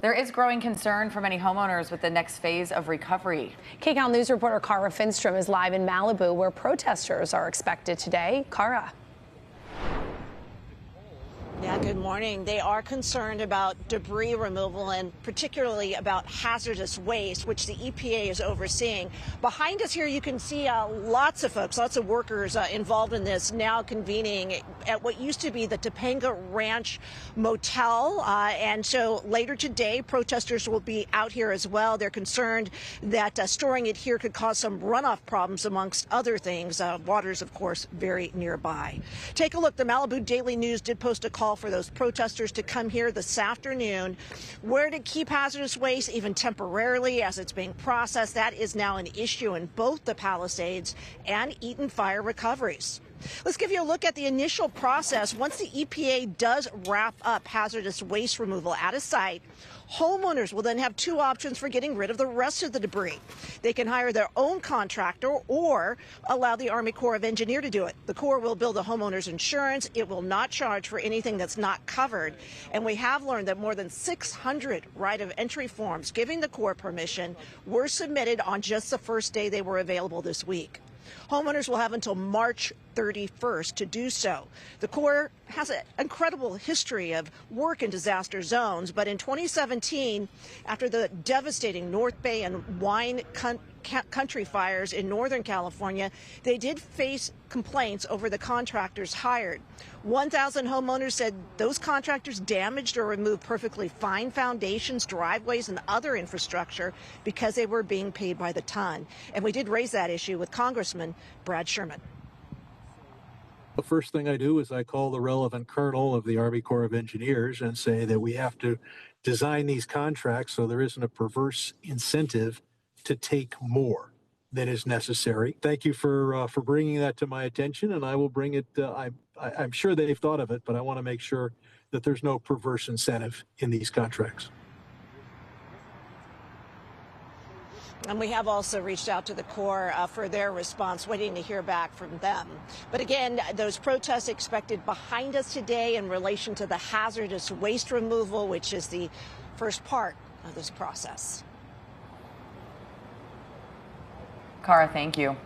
There is growing concern for many homeowners with the next phase of recovery. KCAL News reporter Cara Finstrom is live in Malibu, where protesters are expected today. Cara. Yeah, good morning. They are concerned about debris removal and particularly about hazardous waste, which the EPA is overseeing. Behind us here, you can see lots of folks, lots of workers involved in this now convening at what used to be the Topanga Ranch Motel. And so later today, protesters will be out here as well. They're concerned that storing it here could cause some runoff problems, amongst other things. Water's, of course, very nearby. Take a look. The Malibu Daily News did post a call for those protesters to come here this afternoon. Where to keep hazardous waste, even temporarily, as it's being processed, that is now an issue in both the Palisades and Eaton Fire recoveries. Let's give you a look at the initial process. Once the EPA does wrap up hazardous waste removal at a site, homeowners will then have two options for getting rid of the rest of the debris. They can hire their own contractor or allow the Army Corps of Engineers to do it. The Corps will bill the homeowner's insurance. It will not charge for anything that's not covered. And we have learned that more than 600 right of entry forms giving the Corps permission were submitted on just the first day they were available this week. Homeowners will have until March 31st to do so. The Corps has an incredible history of work in disaster zones, but in 2017, after the devastating North Bay and Wine Country fires in Northern California, they did face complaints over the contractors hired. 1,000 homeowners said those contractors damaged or removed perfectly fine foundations, driveways, and other infrastructure because they were being paid by the ton. And we did raise that issue with Congressman Brad Sherman. The first thing I do is I call the relevant colonel of the Army Corps of Engineers and say that we have to design these contracts so there isn't a perverse incentive to take more than is necessary. Thank you for bringing that to my attention, and I will bring it. I'm sure they've thought of it, but I want to make sure that there's no perverse incentive in these contracts. And we have also reached out to the Corps for their response, waiting to hear back from them. But again, those protests expected behind us today in relation to the hazardous waste removal, which is the first part of this process. Cara, thank you.